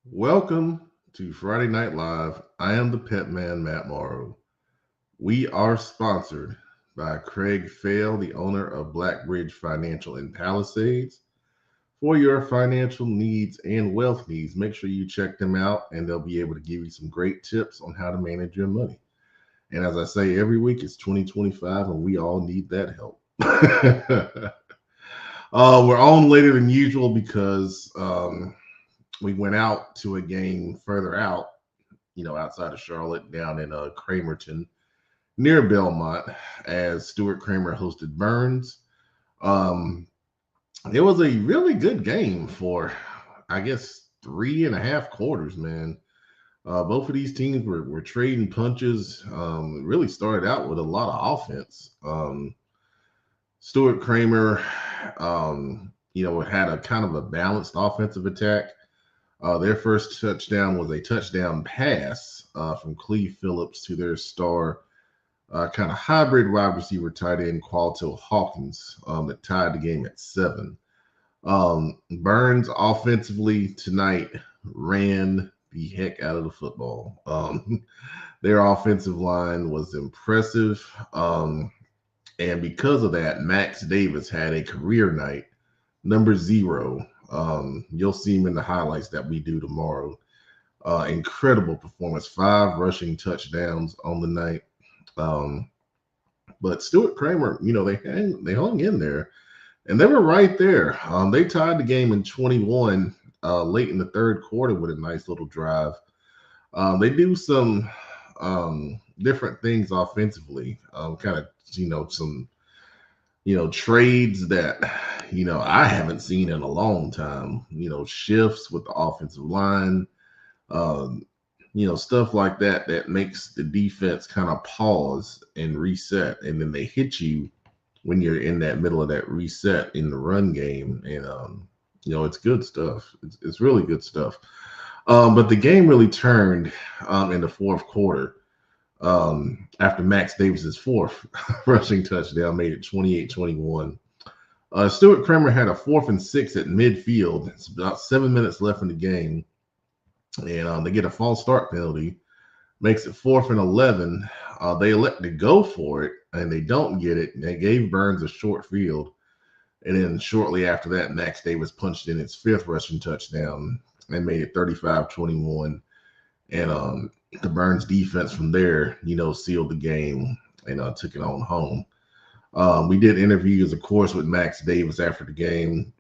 Welcome to Friday Night Live. I am the pet man, Matt Morrow. We are sponsored by Craig Fail, the owner of Blackbridge Financial in Palisades. For your financial needs and wealth needs, make sure you check them out and they'll be able to give you some great tips on how to manage your money. And as I say every week, it's 2025 and we all need that help. We're on later than usual because we went out to a game further out, outside of Charlotte, down in Cramerton, near Belmont, as Stuart Cramer hosted Burns. Um, it was a really good game for, I guess, 3.5 quarters, man. Both of these teams were trading punches. It really started out with a lot of offense. Stuart Cramer, had a kind of a balanced offensive attack. Their first touchdown was a touchdown pass from Cleve Phillips to their star kind of hybrid wide receiver tight end Qualto Hawkins that tied the game at 7. Burns offensively tonight ran the heck out of the football. Their offensive line was impressive. And because of that, Max Davis had a career night, number 0. You'll see him in the highlights that we do tomorrow. Incredible performance, 5 rushing touchdowns on the night. But Stuart Cramer, they hung in there, and they were right there. They tied the game in 21 late in the third quarter with a nice little drive. They do some different things offensively, kind of some trades that I haven't seen in a long time. Shifts with the offensive line, um, stuff like that that makes the defense kind of pause and reset, and then they hit you when you're in that middle of that reset in the run game, and it's good stuff. It's really good stuff. But the game really turned in the fourth quarter after Max Davis's fourth rushing touchdown made it 28-21. Stuart Cramer had a 4th and 6 at midfield. It's about 7 minutes left in the game, and they get a false start penalty, makes it 4th and 11. They elect to go for it, and they don't get it. They gave Burns a short field, and then shortly after that, Max Davis punched in its 5th rushing touchdown and made it 35-21. And the Burns defense from there, sealed the game and took it on home. We did interviews, of course, with Max Davis after the game.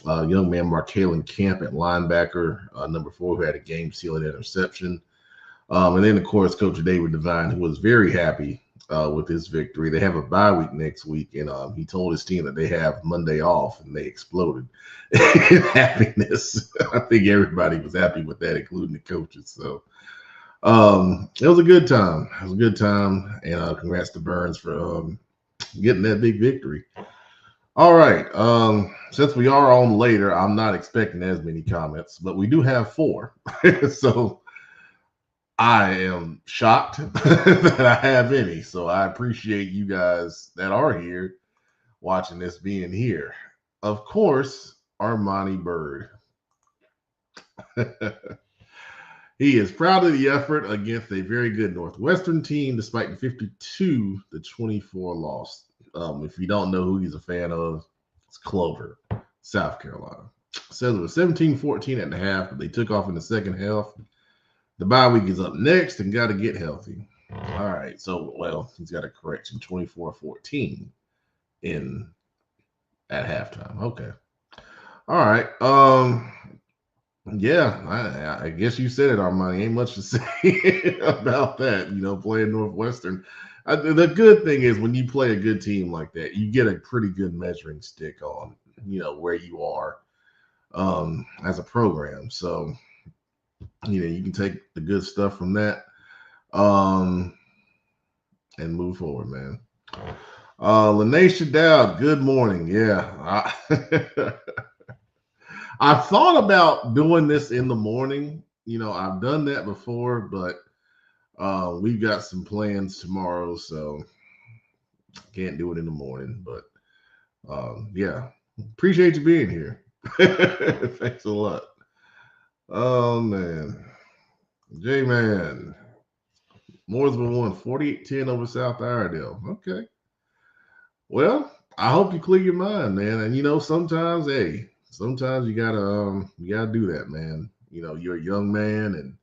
Young man Markalen Camp at linebacker, number 4, who had a game-sealing interception. And then, of course, Coach David Devine, who was very happy with his victory. They have a bye week next week, and he told his team that they have Monday off, and they exploded in happiness. I think everybody was happy with that, including the coaches. So it was a good time. It was a good time, and congrats to Burns for getting that big victory. All right. Since we are on later, I'm not expecting as many comments, but we do have 4. So I am shocked that I have any. So I appreciate you guys that are here watching this being here. Of course, Armani Bird. He is proud of the effort against a very good Northwestern team, despite the 52-24 loss. If you don't know who he's a fan of, it's Clover, South Carolina. Says it was 17-14 at the half, but they took off in the second half. The bye week is up next and got to get healthy. All right. So, he's got a correction, 24-14 at halftime. Okay. All right. Yeah, I guess you said it, Armani. Ain't much to say about that. Playing Northwestern. The good thing is when you play a good team like that, you get a pretty good measuring stick on, where you are as a program. So, you can take the good stuff from that and move forward, man. Lanesha Dowd, good morning. Yeah. I thought about doing this in the morning. I've done that before, but we've got some plans tomorrow, so can't do it in the morning. But yeah, appreciate you being here. Thanks a lot. Oh man. J-Man. Mooresville won 48-10 over South Iredale. Okay. Well, I hope you clear your mind, man. And sometimes, hey, sometimes you gotta do that, man. You're a young man, and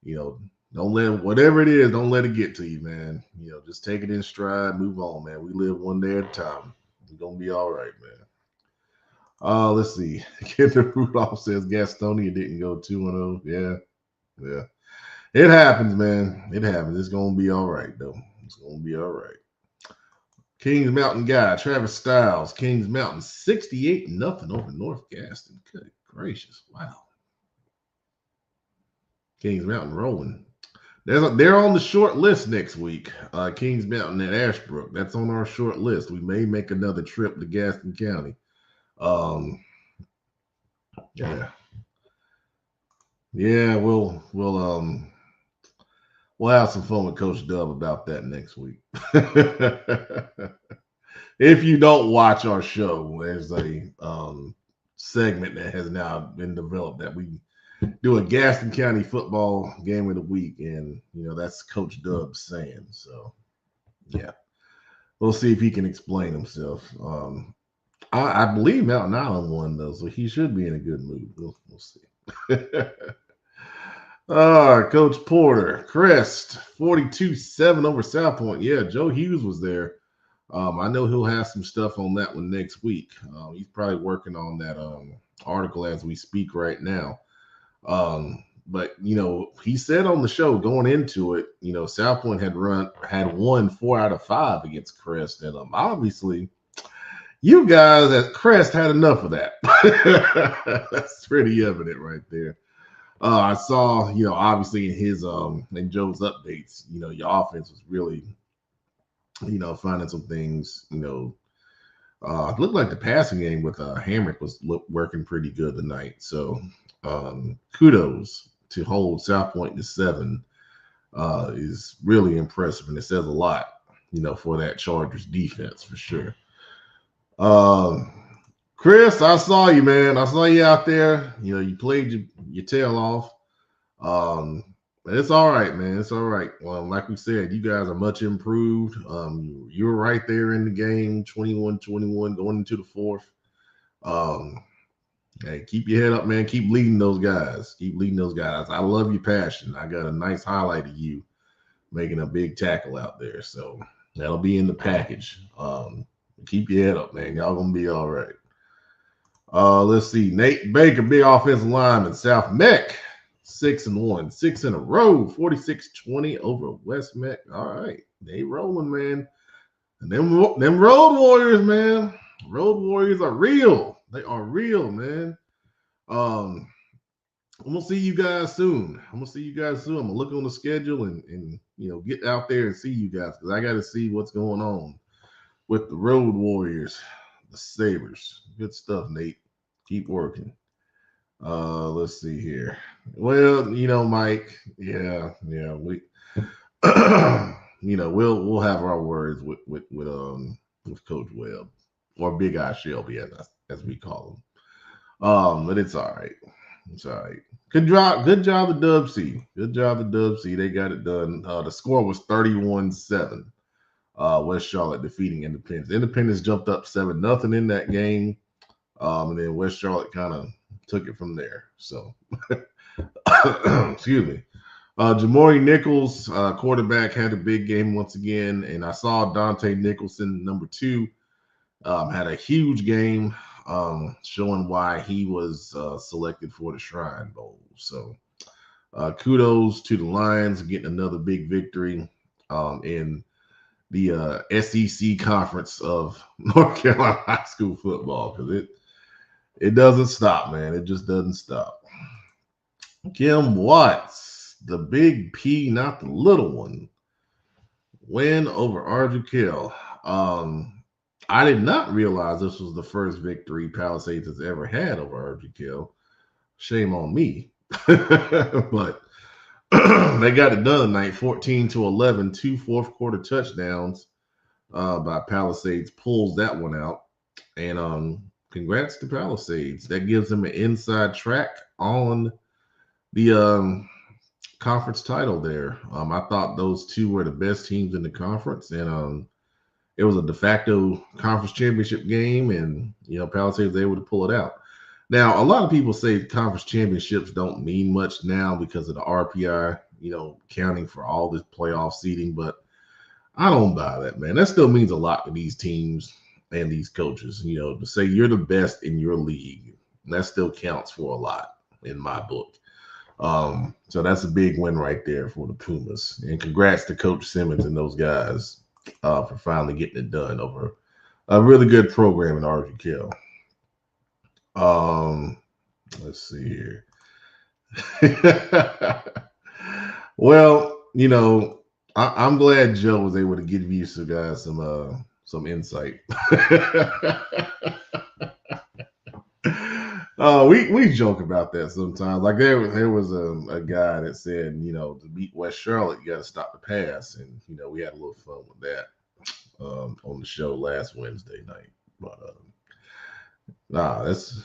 you know, don't let whatever it is, don't let it get to you, man. Just take it in stride, move on, man. We live one day at a time. We're gonna be all right, man. Let's see. Kendra Rudolph says Gastonia didn't go 2-0. Yeah, yeah. It happens, man. It happens. It's gonna be all right, though. It's gonna be all right. Kings Mountain guy, Travis Styles, Kings Mountain, 68-0 over North Gaston. Good gracious. Wow. Kings Mountain rolling. They're on the short list next week. Kings Mountain at Ashbrook. That's on our short list. We may make another trip to Gaston County. Yeah. Yeah, we'll have some fun with Coach Dub about that next week. If you don't watch our show, there's a segment that has now been developed that we do a Gaston County football game of the week, and that's Coach Dub saying. So yeah, we'll see if he can explain himself. I believe Mountain Island won though, so he should be in a good mood. We'll see. Coach Porter, Crest, 42-7 over South Point. Yeah, Joe Hughes was there. I know he'll have some stuff on that one next week. He's probably working on that article as we speak right now. But he said on the show going into it, South Point had won 4 out of 5 against Crest, and obviously you guys at Crest had enough of that. That's pretty evident right there. I saw, obviously in his in Joe's updates, your offense was really, finding some things, it looked like the passing game with Hamrick was working pretty good tonight. So kudos to hold South Point to 7 is really impressive, and it says a lot, for that Chargers defense for sure. Chris, I saw you, man. I saw you out there. You played your tail off. It's all right, man. It's all right. Well, like we said, you guys are much improved. You were right there in the game, 21-21, going into the fourth. Hey, keep your head up, man. Keep leading those guys. Keep leading those guys. I love your passion. I got a nice highlight of you making a big tackle out there. So that'll be in the package. Keep your head up, man. Y'all gonna be all right. Let's see. Nate Baker, big offensive lineman, South Mech, 6-1, 6 in a row, 46-20 over West Mech. All right, they rolling, man. And them Road Warriors, man. Road Warriors are real. They are real, man. I'm gonna see you guys soon. I'm gonna look on the schedule and get out there and see you guys, because I got to see what's going on with the Road Warriors, the Sabres. Good stuff, Nate. Keep working. Let's see here. Well, Mike. Yeah, we, we'll have our words with Coach Webb, or Big Eye Shelby, as we call him. But it's all right. It's all right. Good job of Dub C. Good job of Dub C. They got it done. The score was 31-7. West Charlotte defeating Independence. Independence jumped up 7-0 in that game. And then West Charlotte kind of took it from there. So, excuse me. Jamori Nichols, quarterback, had a big game once again. And I saw Dante Nicholson, number 2, had a huge game, showing why he was selected for the Shrine Bowl. So, kudos to the Lions getting another big victory in the SEC conference of North Carolina high school football, because it doesn't stop, man. It just doesn't stop. Kim Watts, the big P, not the little one, win over Ardrey. I did not realize this was the first victory Palisades has ever had over Ardrey. Shame on me. But they got it done tonight, 14-11, 2 fourth quarter touchdowns by Palisades. Pulls that one out. And congrats to Palisades. That gives them an inside track on the conference title there. I thought those two were the best teams in the conference, and it was a de facto conference championship game, and Palisades was able to pull it out. Now, a lot of people say conference championships don't mean much now because of the RPI, counting for all this playoff seeding, but I don't buy that, man. That still means a lot to these teams and these coaches, to say you're the best in your league. That still counts for a lot in my book. So that's a big win right there for the Pumas. And congrats to Coach Simmons and those guys for finally getting it done over a really good program in RGKL. Let's see here. Well, I'm glad Joe was able to give you some insight. We joke about that sometimes. Like there was a guy that said, to beat West Charlotte, you got to stop the pass, and we had a little fun with that on the show last Wednesday night. But it's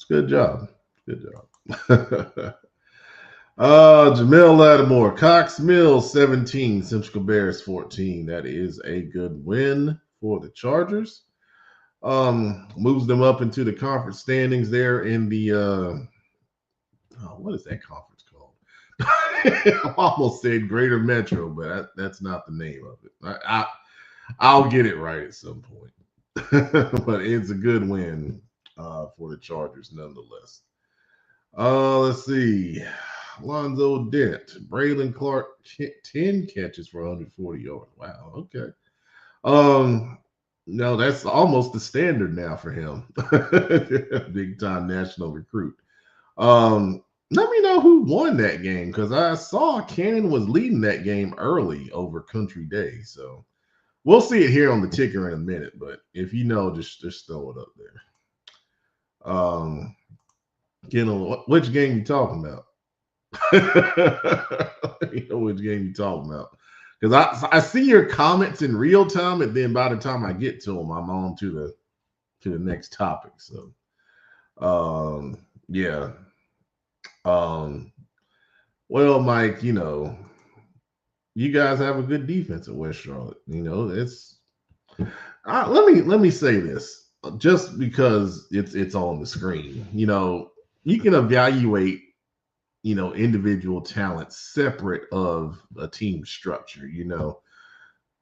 good job, good job. Jamel Lattimore, Cox Mills 17, Simcoe Bears 14. That is a good win for the Chargers. Moves them up into the conference standings there in the what is that conference called? I almost said Greater Metro, but that's not the name of it. I'll get it right at some point. But it's a good win for the Chargers nonetheless. Let's see. Lonzo Dent, Braylon Clark, 10 catches for 140 yards. Wow, okay. No, that's almost the standard now for him. Big time national recruit. Let me know who won that game, because I saw Cannon was leading that game early over Country Day. So we'll see it here on the ticker in a minute. But if you know, just throw it up there. Which game you talking about? You know which game you talking about, because I see your comments in real time, and then by the time I get to them, I'm on to the next topic. So, yeah. Well, Mike, you guys have a good defense at West Charlotte. It's let me say this, just because it's on the screen. You can evaluate individual talent separate of a team structure.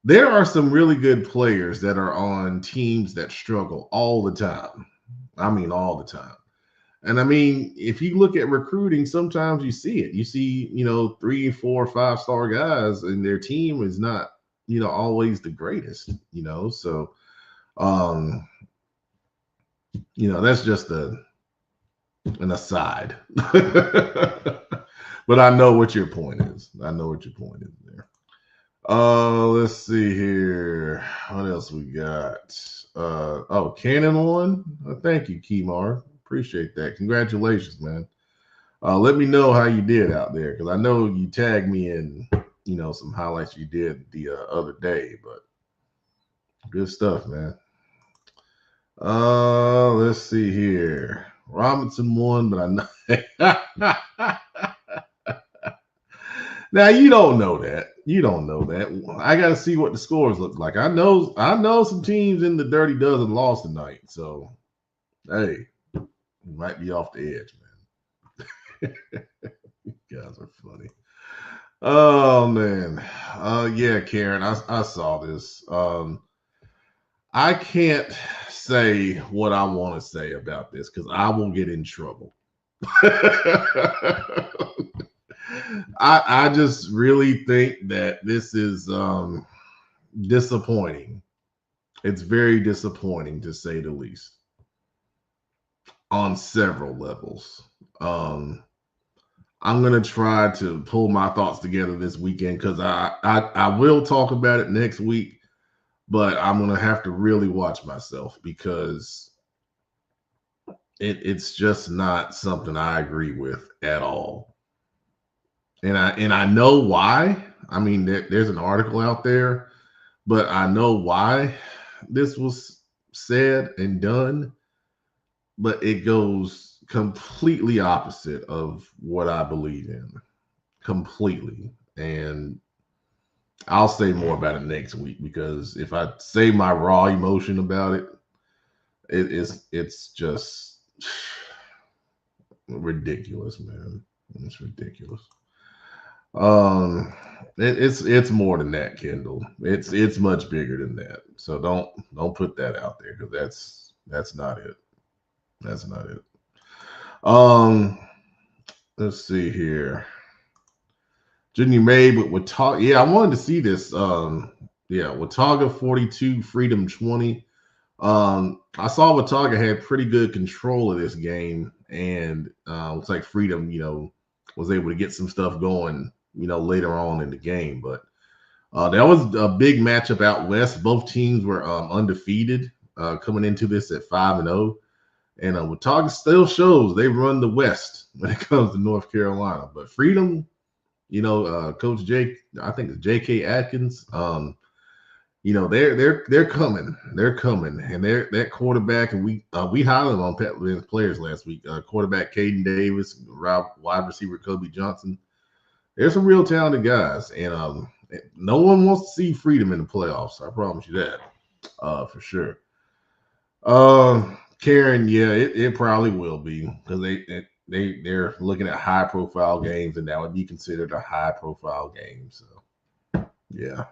There are some really good players that are on teams that struggle all the time. I mean, all the time. And I mean, if you look at recruiting, sometimes you see it. You see, 3, 4, 5-star guys, and their team is not, always the greatest, So, that's just an aside. But I know what your point is. There. Let's see here. What else we got? Cannon won. Thank you, Kemar. Appreciate that. Congratulations, man. Let me know how you did out there, because I know you tagged me in, some highlights you did the other day, but good stuff, man. Let's see here. Robinson won, but I know. Now you don't know that. I got to see what the scores look like. I know some teams in the Dirty Dozen lost tonight, so hey, you might be off the edge, man. You guys are funny. Oh man. Yeah, Karen, I saw this. I can't say what I want to say about this, because I will get in trouble. I just really think that this is disappointing. It's very disappointing, to say the least, on several levels. I'm going to try to pull my thoughts together this weekend, because I will talk about it next week, but I'm going to have to really watch myself, because it's just not something I agree with at all. And I know why. I mean, there's an article out there, but I know why this was said and done. But it goes completely opposite of what I believe in. Completely. And I'll say more about it next week, because if I say my raw emotion about it, it's just ridiculous, man. It's ridiculous. Um, it's more than that, Kendall. It's much bigger than that. So don't put that out there, because that's not it. That's not it. Um, let's see here. Junior May, but Watauga. Yeah, I wanted to see this. Yeah, Watauga 42, Freedom 20. I saw Watauga had pretty good control of this game, and looks like Freedom, was able to get some stuff going, later on in the game. But that was a big matchup out west. Both teams were undefeated coming into this at 5-0. And Watauga still shows they run the West when it comes to North Carolina. But Freedom, Coach Jake, I think it's J.K. Atkins. They're coming. They're coming, and that quarterback, and we highlighted on Pat Lynn's players last week. Quarterback Caden Davis, wide receiver Kobe Johnson. There's some real talented guys, and no one wants to see Freedom in the playoffs. I promise you that, for sure. Karen, yeah, it probably will be, because they're looking at high profile games, and that would be considered a high profile game. So, yeah.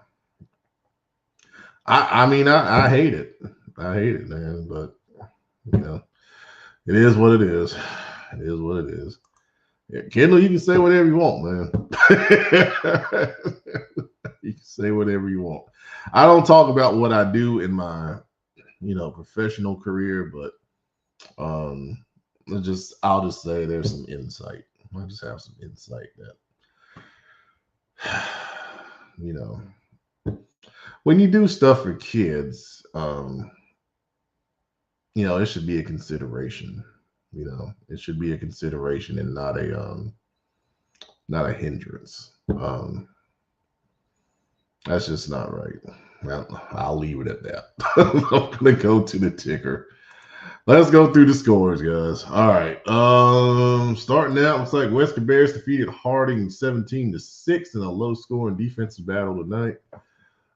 I mean, I hate it. I hate it, man. But it is what it is. It is what it is. Yeah, Kendall, you can say whatever you want, man. You can say whatever you want. I don't talk about what I do in my, professional career, but I'll just say there's some insight. I just have some insight that, when you do stuff for kids, it should be a consideration. It should be a consideration and not a hindrance. That's just not right. Well, I'll leave it at that. I'm gonna go to the ticker. Let's go through the scores, guys. All right. Starting out, looks like Western Bears defeated Harding 17-6 in a low-scoring defensive battle tonight.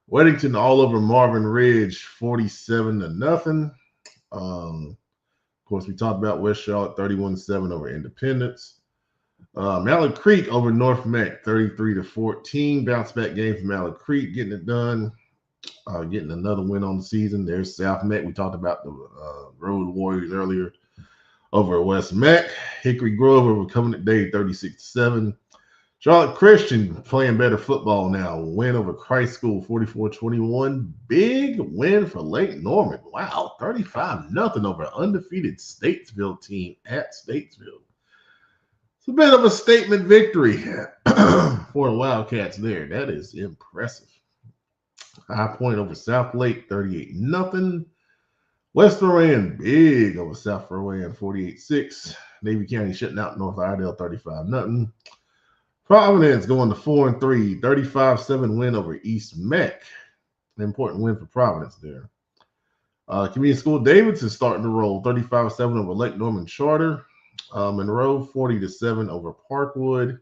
Weddington all over Marvin Ridge 47-0. Of course, we talked about West Charlotte 31-7 over Independence. Mallard Creek over North Mac 33-14. Bounce back game for Mallard Creek, getting it done. Getting another win on the season. There's South Mac. We talked about the Road Warriors earlier over at West Mac. Hickory Grove over Covenant Day 36-7. Charlotte Christian playing better football now. Win over Christ School 44-21. Big win for Lake Norman. Wow, 35-0 over undefeated Statesville team at Statesville. It's a bit of a statement victory for the Wildcats there. That is impressive. High Point over South Lake 38-0. West Rowan big over South Rowan 48-6. Navy County shutting out North Iredell 35-0. Providence going to 4-3, 35-7 win over East Mac. An important win for Providence there. Community School Davids is starting to roll 35-7 over Lake Norman Charter. Monroe 40-7 over Parkwood.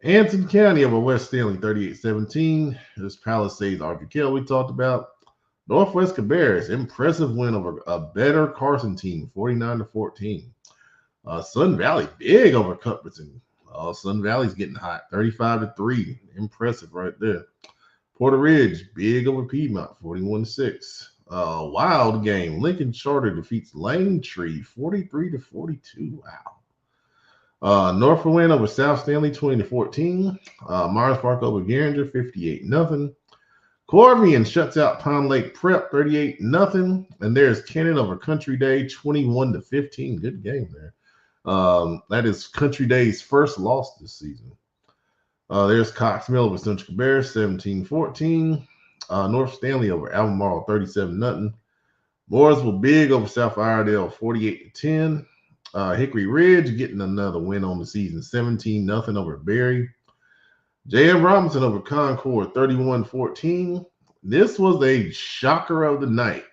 Anson County over West Stanley 38-17. This Palisades Arkansas we talked about. Northwest Cabarrus, impressive win over a better Carson team 49-14. Sun Valley big over Cuthbertson. Sun Valley's getting hot 35-3. Impressive right there. Porter Ridge big over Piedmont 41-6. Wild game. Lincoln Charter defeats Lane Tree 43-42. Wow. Norfolk win over South Stanley 20-14. Mars Park over Garinger 58-0. Corvian shuts out Pond Lake Prep 38-0. And there's Cannon over Country Day 21-15. Good game there. That is Country Day's first loss this season. There's Cox Mill over Central Cabarrus 17-14. North Stanley over Albemarle 37-0. Mooresville big over South Iredell 48-10. Hickory Ridge getting another win on the season 17-0 over Berry. J.M. Robinson over Concord 31-14. This was a shocker of the night.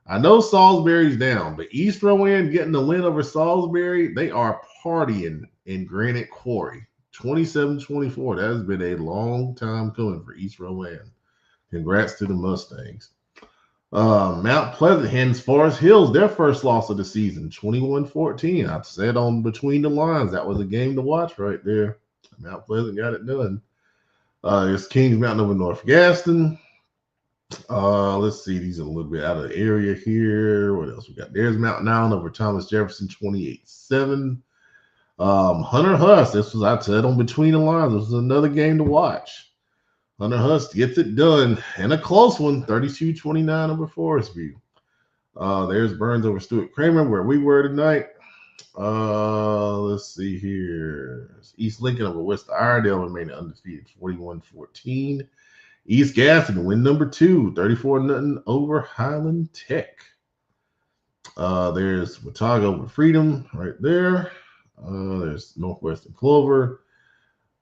I know Salisbury's down, but East Rowan getting the win over Salisbury, they are partying in Granite Quarry. 27-24. That has been a long time coming for East Rowan. Congrats to the Mustangs. Mount Pleasant hands Forest Hills their first loss of the season, 21-14. I said on Between the Lines, that was a game to watch right there. Mount Pleasant got it done. It's Kings Mountain over North Gaston. Let's see. These are a little bit out of the area here. What else we got? There's Mountain Island over Thomas Jefferson, 28-7. Hunter Huss. This was, I said on Between the Lines, this was another game to watch. Hunter Huss gets it done and a close one, 32-29 over Forest View. There's Burns over Stuart Kramer, where we were tonight. Let's see here. East Lincoln over West Iredale remained undefeated, 41-14. East Gaston win number 2, 34-0 over Highland Tech. There's Watauga over Freedom right there. There's Northwestern Clover.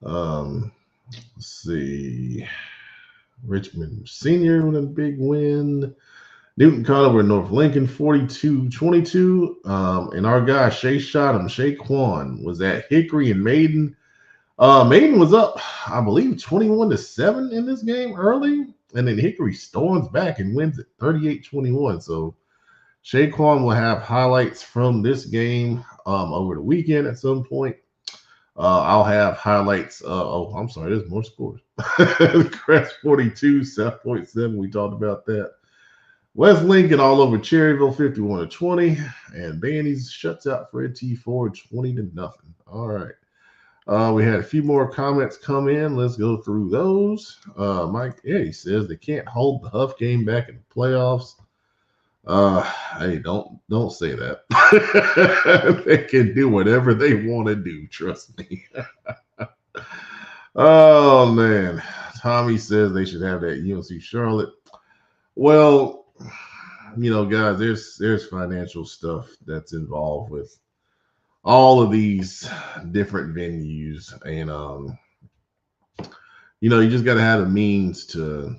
Let's see. Richmond Senior with a big win. Newton Conover North Lincoln 42-22. And our guy Shay Shottam, Shaquan, was at Hickory and Maiden. Maiden was up, I believe, 21-7 in this game early. And then Hickory storms back and wins it 38-21. So Shaquan will have highlights from this game over the weekend at some point. I'll have highlights. I'm sorry, there's more scores. Crest 42, South Point 7. We talked about that. West Lincoln all over Cherryville 51-20. And Bannies shuts out Fred T. Ford 20-0. All right. We had a few more comments come in. Let's go through those. Mike Eddie says they can't hold the Huff game back in the playoffs. Hey, don't say that. They can do whatever they want to do. Trust me. Oh man, Tommy says they should have that UNC Charlotte. Well, guys, there's financial stuff that's involved with all of these different venues, and you just got to have the means to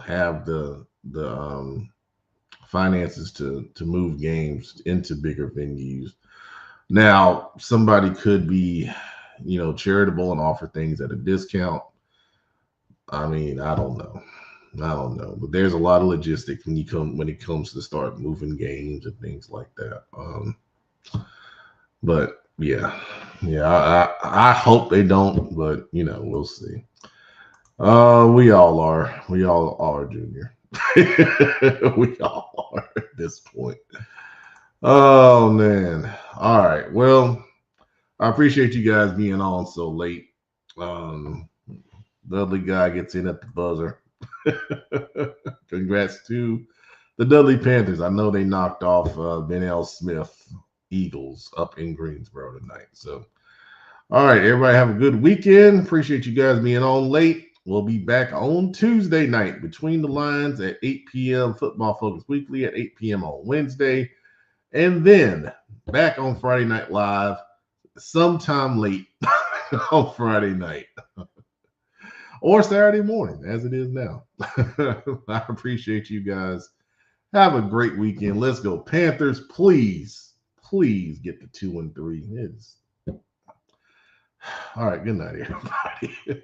have the finances to move games into bigger venues. Now, somebody could be, charitable and offer things at a discount. I mean, I don't know, but there's a lot of logistics when it comes to start moving games and things like that. But yeah, I hope they don't, but we'll see. We all are, Junior. We all are at this point. Oh man. All right. Well, I appreciate you guys being on so late. Dudley guy gets in at the buzzer. Congrats to the Dudley Panthers. I know they knocked off Ben L. Smith Eagles up in Greensboro tonight. So, all right, everybody have a good weekend. Appreciate you guys being on late. We'll be back on Tuesday night, Between the Lines at 8 p.m. Football Focus Weekly at 8 p.m. on Wednesday. And then back on Friday Night Live sometime late on Friday night. Or Saturday morning, as it is now. I appreciate you guys. Have a great weekend. Let's go Panthers. Please get the 2-3. All right, good night, everybody.